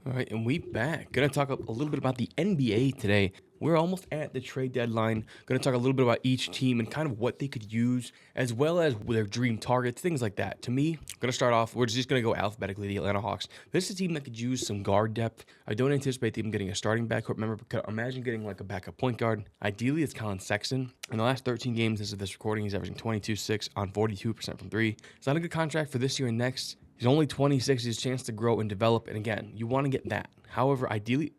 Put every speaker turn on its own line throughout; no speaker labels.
All right, and we back. Gonna talk a little bit about the NBA today. We're almost at the trade deadline. Gonna talk a little bit about each team and kind of what they could use, as well as their dream targets, things like that. To me, gonna start off. We're just gonna go alphabetically. The Atlanta Hawks. This is a team that could use some guard depth. I don't anticipate them getting a starting backcourt. Remember, imagine getting like a backup point guard. Ideally, it's Colin Sexton. In the last 13 games as of this recording, he's averaging 22.6 on 42% from three. It's not a good contract for this year and next. He's only 26. He has a chance to grow and develop. And again, you want to get that. However, ideally,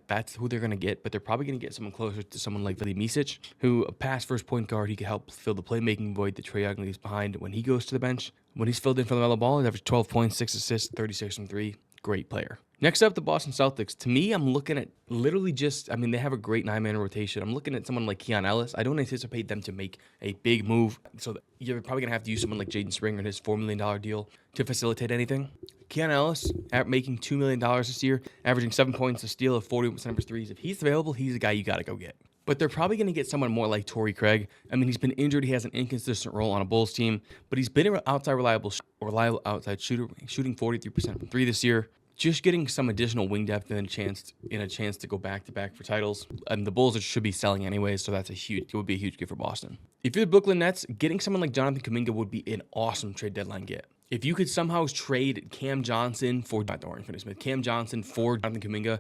that's who they're going to get. But they're probably going to get someone closer to someone like Vili Micic, who a pass first point guard. He could help fill the playmaking void that Trae Young leaves behind when he goes to the bench. When he's filled in for LaMelo Ball, he averages 12 points, 6 assists, 36 from three. Great player. Next up, the Boston Celtics. To me, I'm looking at literally they have a great 9-man rotation. I'm looking at someone like Keon Ellis. I don't anticipate them to make a big move. So you're probably going to have to use someone like Jaden Springer and his $4 million deal to facilitate anything. Keon Ellis, making $2 million this year, averaging 7 points, a steal of 41% of his threes. If he's available, he's a guy you got to go get. But they're probably going to get someone more like Torrey Craig. I mean, he's been injured. He has an inconsistent role on a Bulls team, but he's been an reliable outside shooter, shooting 43% from three this year. Just getting some additional wing depth and a chance to go back-to-back for titles. And the Bulls should be selling anyways, so it would be a huge gift for Boston. If you're the Brooklyn Nets, getting someone like Jonathan Kuminga would be an awesome trade deadline get. If you could somehow trade Cam Johnson for Jonathan Kuminga,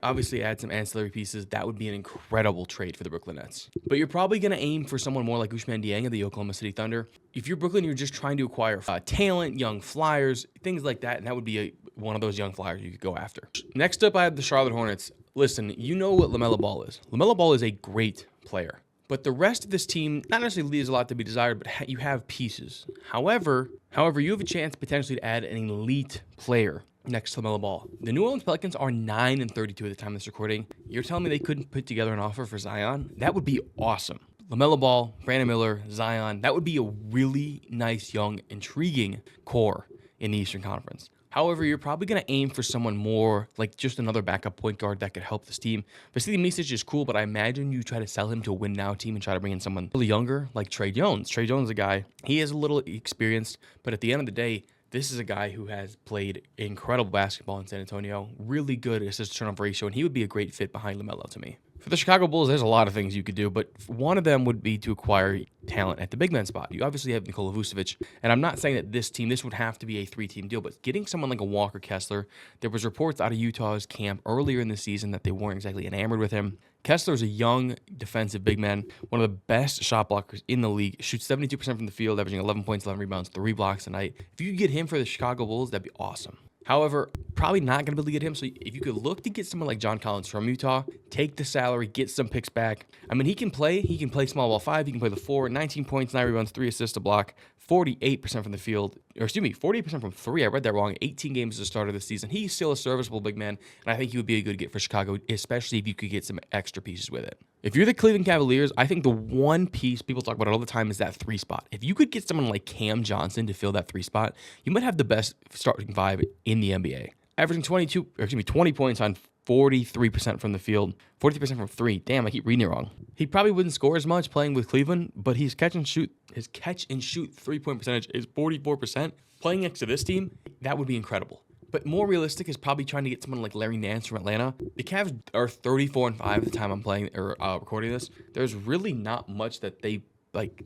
obviously add some ancillary pieces, that would be an incredible trade for the Brooklyn Nets. But you're probably going to aim for someone more like Ousmane Dieng of the Oklahoma City Thunder. If you're Brooklyn, you're just trying to acquire talent, young flyers, things like that, and that would be one of those young flyers you could go after. Next up, I have the Charlotte Hornets. Listen, you know what LaMelo Ball is. LaMelo Ball is a great player. But the rest of this team not necessarily leaves a lot to be desired, but you have pieces. However, you have a chance potentially to add an elite player next to LaMelo Ball. The New Orleans Pelicans are 9-32 at the time of this recording. You're telling me they couldn't put together an offer for Zion? That would be awesome. LaMelo Ball, Brandon Miller, Zion, that would be a really nice, young, intriguing core in the Eastern Conference. However, you're probably going to aim for someone more like just another backup point guard that could help this team. Vasily Micic is cool, but I imagine you try to sell him to a win-now team and try to bring in someone a little younger like Trey Jones. Trey Jones is a guy, he is a little experienced, but at the end of the day, this is a guy who has played incredible basketball in San Antonio, really good assist-to-turnover ratio, and he would be a great fit behind LaMelo to me. For the Chicago Bulls, there's a lot of things you could do, but one of them would be to acquire talent at the big man spot. You obviously have Nikola Vucevic, and I'm not saying that this would have to be a 3-team deal, but getting someone like a Walker Kessler, there was reports out of Utah's camp earlier in the season that they weren't exactly enamored with him. Kessler's a young defensive big man, one of the best shot blockers in the league, shoots 72% from the field, averaging 11 points, 11 rebounds, 3 blocks a night. If you could get him for the Chicago Bulls, that'd be awesome. However, probably not going to be able to get him. So if you could look to get someone like John Collins from Utah, take the salary, get some picks back. I mean, he can play small ball 5, he can play the 4, 19 points, 9 rebounds, 3 assists, a block, 48% from the field, 48% from 3. I read that wrong. 18 games at the start of the season. He's still a serviceable big man, and I think he would be a good get for Chicago, especially if you could get some extra pieces with it. If you're the Cleveland Cavaliers, I think the one piece people talk about all the time is that 3 spot. If you could get someone like Cam Johnson to fill that 3 spot, you might have the best starting 5 in the NBA. Averaging 20 points on 43% from the field, 43% from 3. Damn, I keep reading it wrong. He probably wouldn't score as much playing with Cleveland, but his catch and shoot 3-point percentage is 44%. Playing next to this team, that would be incredible. But more realistic is probably trying to get someone like Larry Nance from Atlanta. The Cavs are 34-5 at the time I'm playing or recording this. There's really not much that they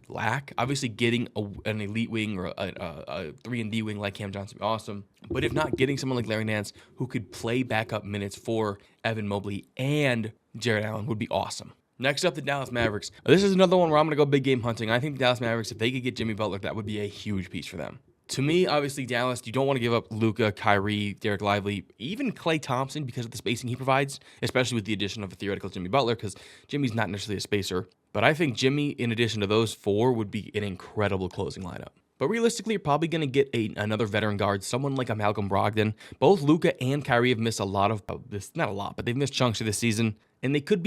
lack. Obviously, getting an elite wing or a 3-and-D wing like Cam Johnson would be awesome. But if not, getting someone like Larry Nance who could play backup minutes for Evan Mobley and Jared Allen would be awesome. Next up, the Dallas Mavericks. This is another one where I'm going to go big game hunting. I think the Dallas Mavericks, if they could get Jimmy Butler, that would be a huge piece for them. To me, obviously, Dallas, you don't want to give up Luka, Kyrie, Derek Lively, even Klay Thompson because of the spacing he provides, especially with the addition of a theoretical Jimmy Butler because Jimmy's not necessarily a spacer. But I think Jimmy, in addition to those 4, would be an incredible closing lineup. But realistically, you're probably going to get another veteran guard, someone like a Malcolm Brogdon. Both Luka and Kyrie have missed a lot of this, not a lot, but they've missed chunks of this season. And they could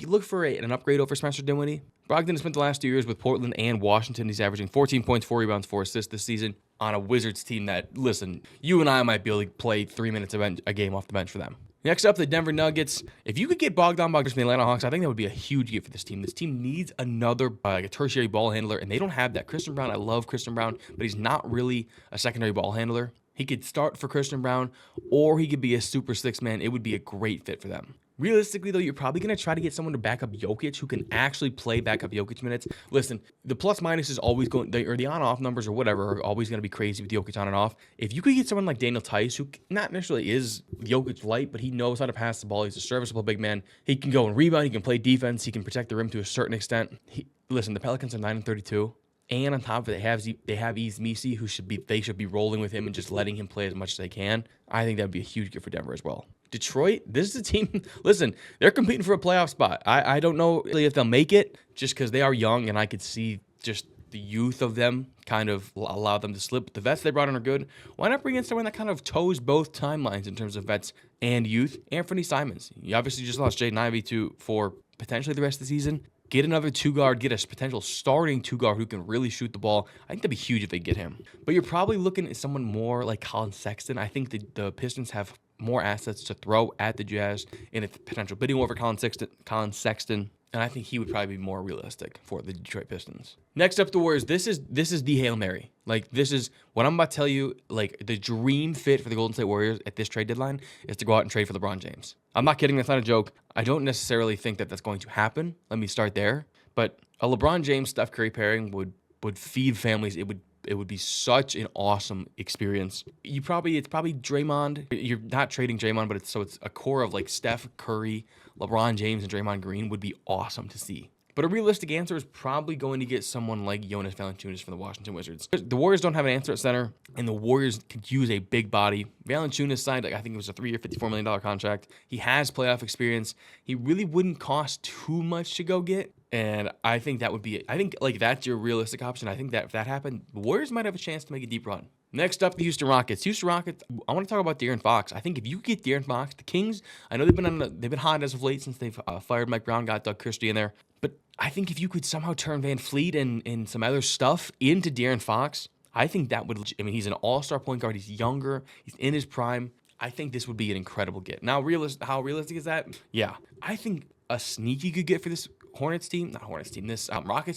look for an upgrade over Spencer Dinwiddie. Brogdon has spent the last 2 years with Portland and Washington. He's averaging 14 points, 4 rebounds, 4 assists this season on a Wizards team that, listen, you and I might be able to play 3 minutes a game off the bench for them. Next up, the Denver Nuggets. If you could get Bogdan Bogdanovic from the Atlanta Hawks, I think that would be a huge get for this team. This team needs another a tertiary ball handler, and they don't have that. Christian Braun, I love Christian Braun, but he's not really a secondary ball handler. He could start for Christian Brown, or he could be a super six man. It would be a great fit for them. Realistically, though, you're probably going to try to get someone to back up Jokic who can actually play backup Jokic minutes. Listen, the plus minus is always going, or the on-off numbers or whatever are always going to be crazy with Jokic on and off. If you could get someone like Daniel Tice, who not necessarily is Jokic light, but he knows how to pass the ball. He's a serviceable big man. He can go and rebound. He can play defense. He can protect the rim to a certain extent. Listen, the Pelicans are 9-32. And on top of it, they have Yves Missi, who should be rolling with him and just letting him play as much as they can. I think that would be a huge gift for Denver as well. Detroit, this is a team, listen, they're competing for a playoff spot. I don't know if they'll make it just because they are young, and I could see just the youth of them kind of allow them to slip. But the vets they brought in are good. Why not bring in someone that kind of toes both timelines in terms of vets and youth? Anthony Simons. You obviously just lost Jaden Ivey for potentially the rest of the season. Get another two-guard, get a potential starting two-guard who can really shoot the ball. I think that'd be huge if they get him. But you're probably looking at someone more like Colin Sexton. I think the Pistons have more assets to throw at the Jazz in a potential bidding over Colin Sexton. And I think he would probably be more realistic for the Detroit Pistons. Next up, the Warriors. This is the Hail Mary. Like, this is what I'm about to tell you. Like, the dream fit for the Golden State Warriors at this trade deadline is to go out and trade for LeBron James. I'm not kidding. That's not a joke. I don't necessarily think that that's going to happen. Let me start there. But a LeBron James Steph Curry pairing would feed families. It would be such an awesome experience. It's probably Draymond. You're not trading Draymond, but it's a core of like Steph Curry, LeBron James, and Draymond Green would be awesome to see. But a realistic answer is probably going to get someone like Jonas Valanciunas from the Washington Wizards. The Warriors don't have an answer at center, and the Warriors could use a big body. Valanciunas signed, I think it was a 3-year, $54 million contract. He has playoff experience. He really wouldn't cost too much to go get. And I think that would be, that's your realistic option. I think that if that happened, the Warriors might have a chance to make a deep run. Next up, the Houston Rockets. I want to talk about De'Aaron Fox. I think if you get De'Aaron Fox, the Kings, I know they've been hot as of late since they've fired Mike Brown, got Doug Christie in there. But I think if you could somehow turn Van Fleet and some other stuff into De'Aaron Fox, I think that would, he's an all-star point guard. He's younger. He's in his prime. I think this would be an incredible get. Now, how realistic is that? Yeah. I think a sneaky good get for this Rockets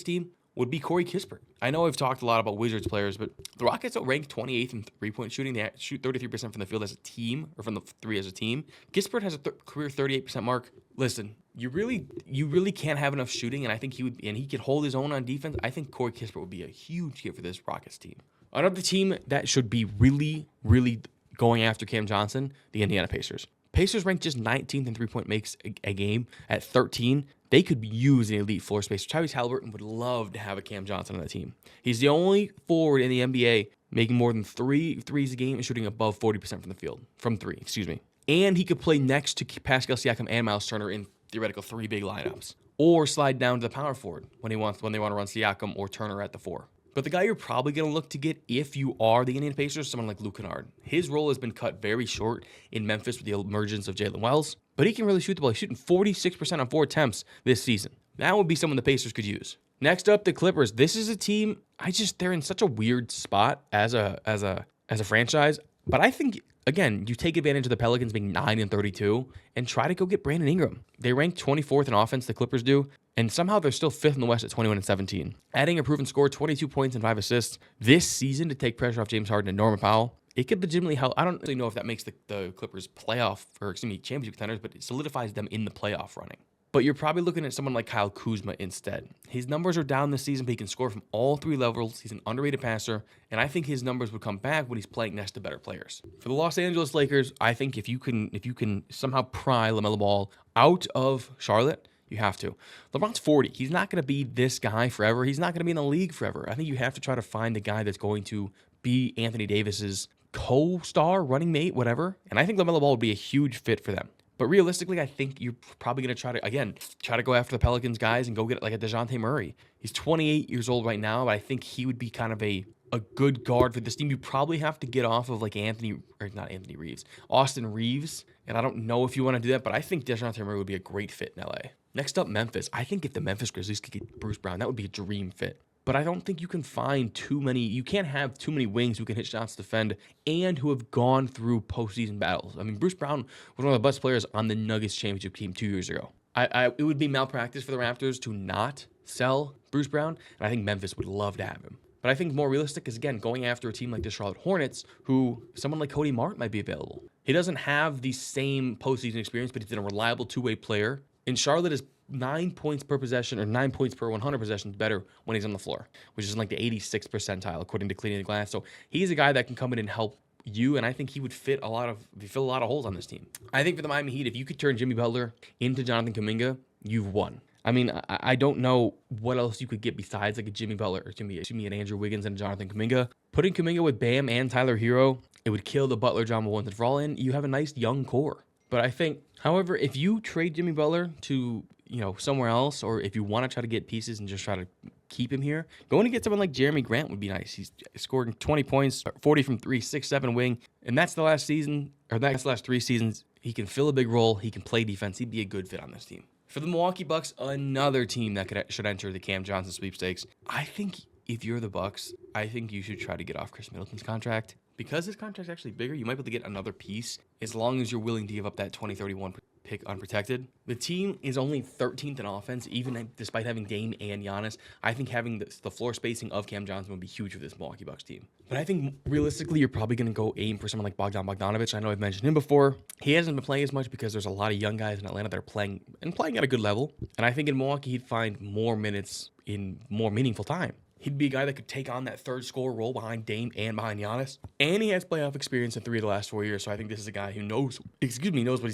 team would be Corey Kispert. I know I've talked a lot about Wizards players, but the Rockets are ranked 28th in three-point shooting. They shoot 33% from the field as a team, or from the three as a team. Kispert has a career 38% mark. Listen, you really can't have enough shooting, and I think he could hold his own on defense. I think Corey Kispert would be a huge get for this Rockets team. Another team that should be really, really going after Cam Johnson, the Indiana Pacers. Pacers ranked just 19th in three-point makes a game at 13. They could use an elite floor spacer. Tyrese Halliburton would love to have a Cam Johnson on the team. He's the only forward in the NBA making more than 3 threes a game and shooting above 40% from the field. From three. And he could play next to Pascal Siakam and Miles Turner in theoretical 3 big lineups. Or slide down to the power forward when they want to run Siakam or Turner at the 4. But the guy you're probably going to look to get if you are the Indiana Pacers is someone like Luke Kennard. His role has been cut very short in Memphis with the emergence of Jalen Wells, but he can really shoot the ball. He's shooting 46% on 4 attempts this season. That would be someone the Pacers could use. Next up, the Clippers. This is a team, they're in such a weird spot as a franchise, but I think, again, you take advantage of the Pelicans being 9-32 and try to go get Brandon Ingram. They rank 24th in offense, the Clippers do, and somehow they're still 5th in the West at 21-17. Adding a proven score, 22 points and 5 assists this season to take pressure off James Harden and Norman Powell. It could legitimately help. I don't really know if that makes the Clippers championship contenders, but it solidifies them in the playoff running. But you're probably looking at someone like Kyle Kuzma instead. His numbers are down this season, but he can score from all 3 levels. He's an underrated passer, and I think his numbers would come back when he's playing next to better players. For the Los Angeles Lakers, I think if you can somehow pry LaMelo Ball out of Charlotte, you have to. LeBron's 40. He's not going to be this guy forever. He's not going to be in the league forever. I think you have to try to find the guy that's going to be Anthony Davis's co-star, running mate, whatever. And I think LaMelo Ball would be a huge fit for them. But realistically, I think you're probably going to try to go after the Pelicans guys and go get like a DeJounte Murray. He's 28 years old right now, but I think he would be kind of a good guard for this team. You probably have to get off of like Austin Reeves. And I don't know if you want to do that, but I think DeJounte Murray would be a great fit in LA. Next up, Memphis. I think if the Memphis Grizzlies could get Bruce Brown, that would be a dream fit. But I don't think you can find you can't have too many wings who can hit shots, defend, and who have gone through postseason battles. Bruce Brown was one of the best players on the Nuggets championship team 2 years ago. It would be malpractice for the Raptors to not sell Bruce Brown, and I think Memphis would love to have him. But I think more realistic is, again, going after a team like the Charlotte Hornets, who someone like Cody Martin might be available. He doesn't have the same postseason experience, but he's been a reliable two-way player. And Charlotte is 9 points per possession, or 9 points per 100 possessions better when he's on the floor, which is in like the 86th percentile according to Cleaning the Glass. So he's a guy that can come in and help you, and I think he would fill a lot of holes on this team. I think for the Miami Heat, if you could turn Jimmy Butler into Jonathan Kuminga, you've won. I mean, I don't know what else you could get besides like a Jimmy Butler, or an Andrew Wiggins and a Jonathan Kuminga. Putting Kuminga with Bam and Tyler Hero, it would kill the Butler John Wall once and for all, and you have a nice young core. But I think, however, if you trade Jimmy Butler to, somewhere else, or if you want to try to get pieces and just try to keep him here, going to get someone like Jeremy Grant would be nice. He's scoring 20 points, 40 from 3, 6'7" wing, and that's the last 3 seasons. He can fill a big role. He can play defense. He'd be a good fit on this team. For the Milwaukee Bucks, another team that should enter the Cam Johnson sweepstakes. I think if you're the Bucks, I think you should try to get off Chris Middleton's contract. Because his contract's actually bigger, you might be able to get another piece as long as you're willing to give up that 2031 pick unprotected. The team is only 13th in offense, even despite having Dame and Giannis. I think having the floor spacing of Cam Johnson would be huge for this Milwaukee Bucks team. But I think realistically, you're probably going to go aim for someone like Bogdan Bogdanović. I know I've mentioned him before. He hasn't been playing as much because there's a lot of young guys in Atlanta that are playing at a good level. And I think in Milwaukee, he'd find more minutes in more meaningful time. He'd be a guy that could take on that third scorer role behind Dame and behind Giannis. And he has playoff experience in 3 of the last 4 years, so I think this is a guy who knows what he's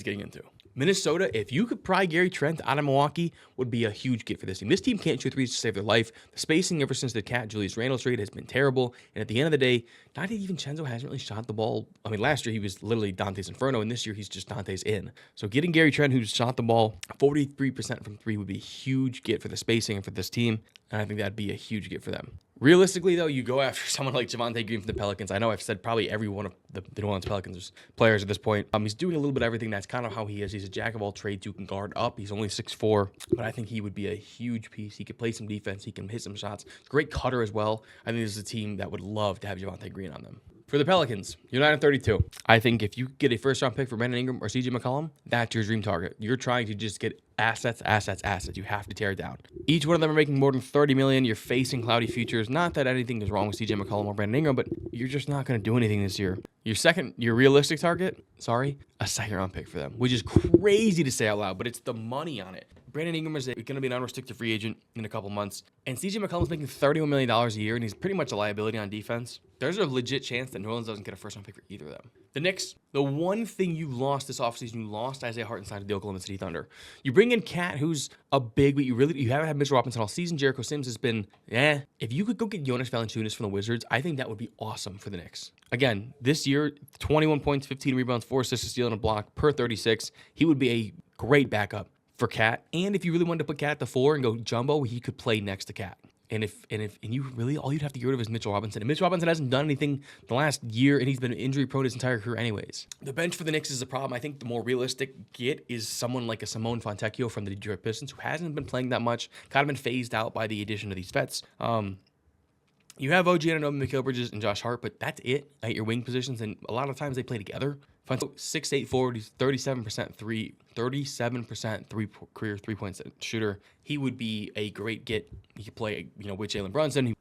getting into. Minnesota, if you could pry Gary Trent out of Milwaukee, would be a huge get for this team. This team can't shoot threes to save their life. The spacing ever since the Julius Randle trade has been terrible. And at the end of the day, Dante DiVincenzo hasn't really shot the ball. I mean, last year he was literally Dante's Inferno, and this year he's just Dante's in. So getting Gary Trent, who's shot the ball 43% from 3, would be a huge get for the spacing and for this team. And I think that'd be a huge get for them. Realistically, though, you go after someone like Javonte Green from the Pelicans. I know I've said probably every one of the New Orleans Pelicans players at this point. He's doing a little bit of everything. That's kind of how he is. He's a jack of all trades who can guard up. He's only 6'4", but I think he would be a huge piece. He could play some defense. He can hit some shots. Great cutter as well. I think this is a team that would love to have Javonte Green on them. For the Pelicans, you're 9-32. I think if you get a first-round pick for Brandon Ingram or CJ McCollum, that's your dream target. You're trying to just get assets. You have to tear it down. Each one of them are making more than $30 million. You're facing cloudy futures. Not that anything is wrong with CJ McCollum or Brandon Ingram, but you're just not going to do anything this year. Your realistic target, a second-round pick for them, which is crazy to say out loud, but it's the money on it. Brandon Ingram is going to be an unrestricted free agent in a couple months, and CJ McCollum's making $31 million a year, and he's pretty much a liability on defense. There's a legit chance that New Orleans doesn't get a first-round pick for either of them. The Knicks, the one thing you lost this offseason, you lost Isaiah Hartenstein to the Oklahoma City Thunder. You bring in Cat, who's a big, but you haven't had Mitchell Robinson all season. Jericho Sims has been, If you could go get Jonas Valanciunas from the Wizards, I think that would be awesome for the Knicks. Again, this year, 21 points, 15 rebounds, 4 assists, a steal, and a block per 36. He would be a great backup for Cat. And if you really wanted to put Cat at the 4 and go jumbo, he could play next to Cat. And you really, all you'd have to get rid of is Mitchell Robinson. And Mitchell Robinson hasn't done anything the last year, and he's been injury prone his entire career anyways. The bench for the Knicks is a problem. I think the more realistic get is someone like a Simone Fontecchio from the Detroit Pistons, who hasn't been playing that much, kind of been phased out by the addition of these vets. You have OG Anunoby, Mikal Bridges, and Josh Hart, but that's it at your wing positions, and a lot of times they play together. 6'8" forward, he's 37% career three-point shooter. He would be a great get. He could play, with Jalen Brunson.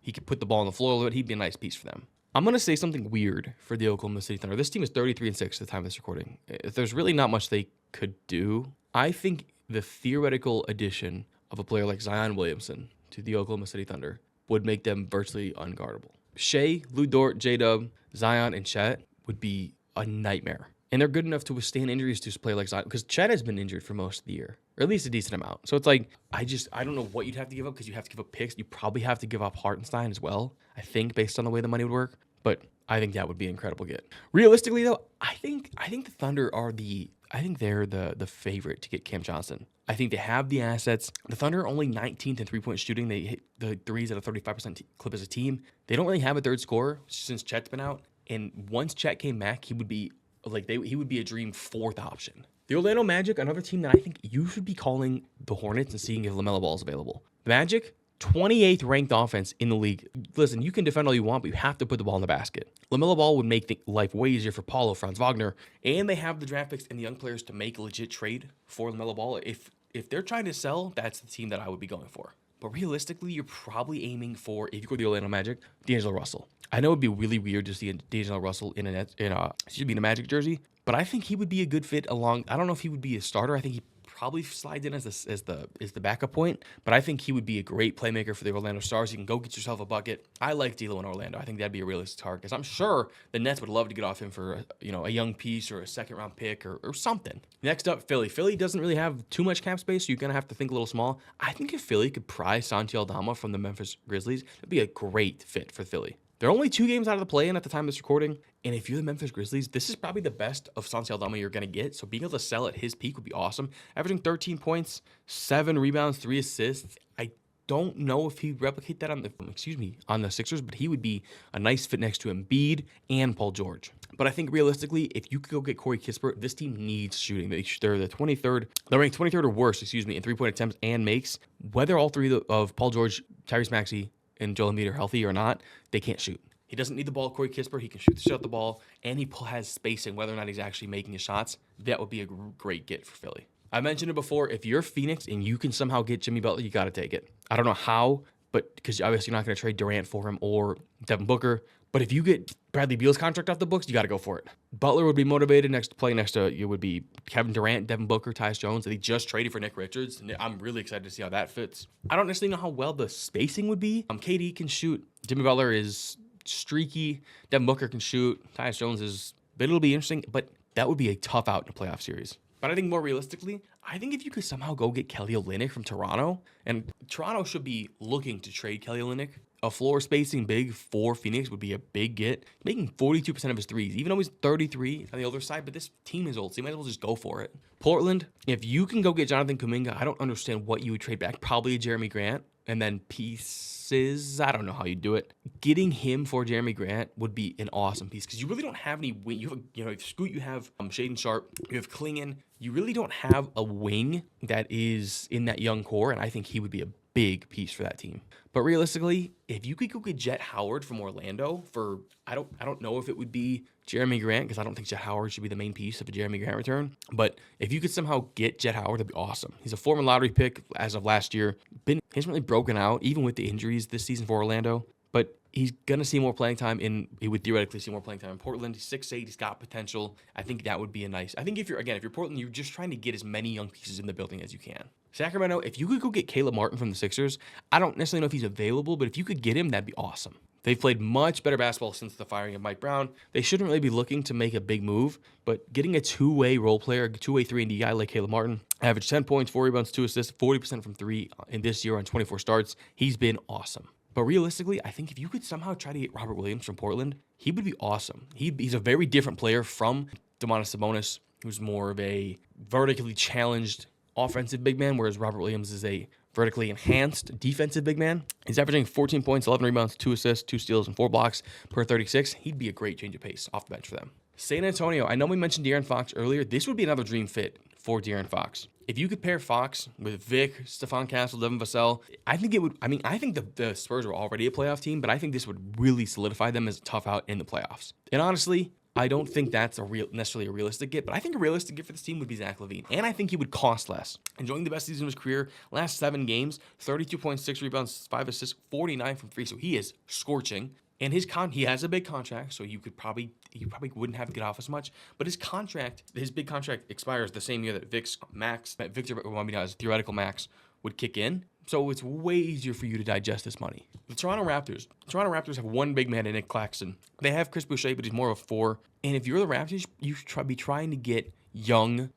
He could put the ball on the floor a little bit. He'd be a nice piece for them. I'm going to say something weird for the Oklahoma City Thunder. This team is 33-6 at the time of this recording. There's really not much they could do. I think the theoretical addition of a player like Zion Williamson to the Oklahoma City Thunder would make them virtually unguardable. Shea, Lou Dort, J-Dub, Zion, and Chet would be a nightmare. And they're good enough to withstand injuries to play like Zion, because Chet has been injured for most of the year, or at least a decent amount. So it's like, I don't know what you'd have to give up, because you have to give up picks. You probably have to give up Hartenstein as well, I think, based on the way the money would work. But I think that would be an incredible get. Realistically, though, I think the Thunder are they're the favorite to get Cam Johnson. I think they have the assets. The Thunder are only 19th in three-point shooting. They hit the threes at a 35% clip as a team. They don't really have a third scorer since Chet's been out. And once Chet came back, he would be a dream fourth option. The Orlando Magic, another team that I think you should be calling the Hornets and seeing if LaMelo Ball is available. The Magic, 28th ranked offense in the league. Listen, you can defend all you want, but you have to put the ball in the basket. LaMelo Ball would make life way easier for Paulo, Franz Wagner, and they have the draft picks and the young players to make a legit trade for LaMelo Ball. If they're trying to sell, that's the team that I would be going for. But realistically, you're probably aiming for, if you go to the Orlando Magic, D'Angelo Russell. I know it'd be really weird to see D'Angelo Russell in a Magic jersey, but I think he would be a good fit along. I don't know if he would be a starter. I think he probably slides in as the backup point, but I think he would be a great playmaker for the Orlando Stars. You can go get yourself a bucket. I like D'Lo in Orlando. I think that'd be a realistic target because I'm sure the Nets would love to get off him for a young piece or a second round pick or something. Next up, Philly. Philly doesn't really have too much cap space, so you're gonna have to think a little small. I think if Philly could pry Santi Aldama from the Memphis Grizzlies, that'd be a great fit for Philly. They're only 2 games out of the play-in at the time of this recording, and if you're the Memphis Grizzlies, this is probably the best of Santi Aldama you're going to get, so being able to sell at his peak would be awesome. Averaging 13 points, 7 rebounds, 3 assists. I don't know if he'd replicate that on the Sixers, but he would be a nice fit next to Embiid and Paul George. But I think realistically, if you could go get Corey Kispert, this team needs shooting. They're the 23rd. They're ranked 23rd or worse, in 3-point attempts and makes. Whether all three of Paul George, Tyrese Maxey, and Joel Embiid are healthy or not, they can't shoot. He doesn't need the ball, Corey Kispert. He can shoot the ball, and he has spacing, whether or not he's actually making his shots. That would be a great get for Philly. I mentioned it before. If you're Phoenix and you can somehow get Jimmy Butler, you got to take it. I don't know how, but because obviously you're not going to trade Durant for him or Devin Booker. But if you get Bradley Beal's contract off the books, you got to go for it. Butler would be motivated next to it would be Kevin Durant, Devin Booker, Tyus Jones. That he just traded for Nick Richards. And I'm really excited to see how that fits. I don't necessarily know how well the spacing would be. KD can shoot. Jimmy Butler is streaky. Devin Booker can shoot. Tyus Jones is. But it'll be interesting. But that would be a tough out in a playoff series. But I think more realistically, I think if you could somehow go get Kelly Olynyk from Toronto, and Toronto should be looking to trade Kelly Olynyk. A floor spacing big for Phoenix would be a big get. Making 42% of his threes, even though he's 33 on the older side, but this team is old, so you might as well just go for it. Portland, if you can go get Jonathan Kuminga, I don't understand what you would trade back. Probably Jeremy Grant, and then pieces. I don't know how you do it. Getting him for Jeremy Grant would be an awesome piece because you really don't have any wing. You have Scoot, you have Shaedon Sharpe, you have Klingon. You really don't have a wing that is in that young core, and I think he would be a big piece for that team. But realistically, if you could go get Jet Howard from Orlando for, I don't know if it would be Jeremy Grant, because I don't think Jet Howard should be the main piece of a Jeremy Grant return. But if you could somehow get Jet Howard, that'd be awesome. He's a former lottery pick as of last year. He hasn't really broken out, even with the injuries this season for Orlando. But he's going to see more playing time he would theoretically see more playing time in Portland. He's 6'8", he's got potential. I think that would be I think if you're Portland, you're just trying to get as many young pieces in the building as you can. Sacramento, if you could go get Caleb Martin from the Sixers, I don't necessarily know if he's available, but if you could get him, that'd be awesome. They've played much better basketball since the firing of Mike Brown. They shouldn't really be looking to make a big move, but getting a two-way role player, two-way 3-and-D guy like Caleb Martin, averaged 10 points, 4 rebounds, 2 assists, 40% from 3 in this year on 24 starts. He's been awesome. But realistically, I think if you could somehow try to get Robert Williams from Portland, he would be awesome. He's a very different player from Domantas Sabonis, who's more of a vertically challenged offensive big man, whereas Robert Williams is a vertically enhanced defensive big man. He's averaging 14 points, 11 rebounds, 2 assists, 2 steals, and 4 blocks per 36. He'd be a great change of pace off the bench for them. San Antonio, I know we mentioned De'Aaron Fox earlier. This would be another dream fit for De'Aaron Fox. If you could pair Fox with Vic, Stephon Castle, Devin Vassell, I think it would. I mean, I think the Spurs are already a playoff team, but I think this would really solidify them as a tough out in the playoffs. And honestly, I don't think that's necessarily a realistic get, but I think a realistic get for this team would be Zach LaVine. And I think he would cost less. Enjoying the best season of his career, last 7 games, 32.6 rebounds, 5 assists, 49 from 3. So he is scorching. And he has a big contract, so you probably wouldn't have to get off as much. But his big contract expires the same year that Victor Wembanyama's theoretical max would kick in. So it's way easier for you to digest this money. The Toronto Raptors have one big man in Nick Claxton. They have Chris Boucher, but he's more of a 4. And if you're the Raptors, you should be trying to get young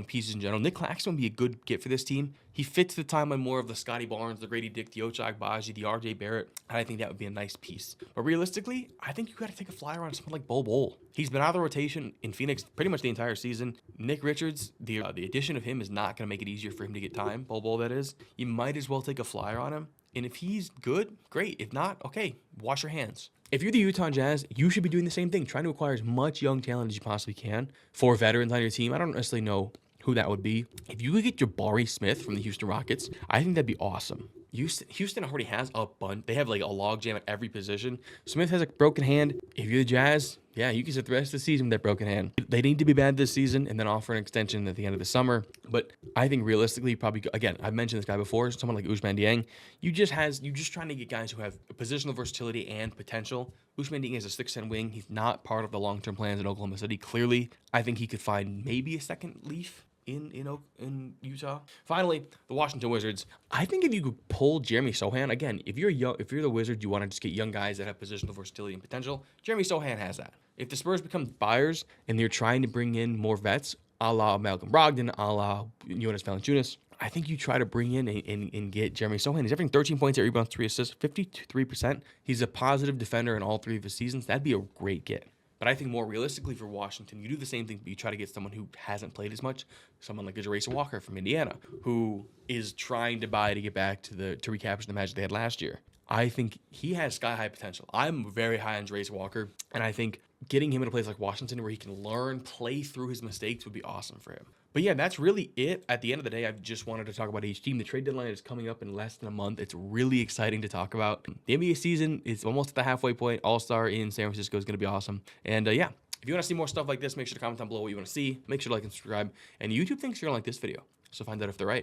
pieces in general. Nick Claxton would be a good get for this team. He fits the timeline more of the Scotty Barnes, the Grady Dick, the Ochai Agbaji, the RJ Barrett. And I think that would be a nice piece. But realistically, I think you got to take a flyer on someone like Bol Bol. He's been out of the rotation in Phoenix pretty much the entire season. Nick Richards, the addition of him is not going to make it easier for him to get time. Bol Bol, that is. You might as well take a flyer on him. And if he's good, great. If not, okay, wash your hands. If you're the Utah Jazz, you should be doing the same thing, trying to acquire as much young talent as you possibly can for veterans on your team. I don't necessarily know who that would be. If you could get Jabari Smith from the Houston Rockets, I think that'd be awesome. Houston already has a bunch. They have like a logjam at every position. Smith has a broken hand. If you're the Jazz, yeah, you can sit the rest of the season with that broken hand. They need to be bad this season and then offer an extension at the end of the summer. But I think realistically, probably again, I've mentioned this guy before. Someone like Ousmane Dieng, you just trying to get guys who have positional versatility and potential. Ousmane Dieng is a 6'10" wing. He's not part of the long-term plans in Oklahoma City. Clearly, I think he could find maybe a second leaf in Utah. Finally, the Washington Wizards. I think if you could pull Jeremy Sohan again, if you're the Wizards, you want to just get young guys that have positional versatility and potential. Jeremy Sohan has that. If the Spurs become buyers and they're trying to bring in more vets, a la Malcolm Brogdon, a la Jonas Valanciunas, I think you try to bring in and get Jeremy Sohan. He's averaging 13 points, 8 rebounds, 3 assists, 53%. He's a positive defender in all 3 of his seasons. That'd be a great get. But I think more realistically for Washington, you do the same thing, but you try to get someone who hasn't played as much, someone like a Jarrell Walker from Indiana, who is trying to buy to get back to recapture the magic they had last year. I think he has sky-high potential. I'm very high on Jarrell Walker, and I think getting him in a place like Washington where he can learn, play through his mistakes would be awesome for him. But yeah, that's really it. At the end of the day, I just wanted to talk about each team. The trade deadline is coming up in less than a month. It's really exciting to talk about. The NBA season is almost at the halfway point. All-Star in San Francisco is going to be awesome. And yeah, if you want to see more stuff like this, make sure to comment down below what you want to see. Make sure to like and subscribe. And YouTube thinks you're going to like this video, so find out if they're right.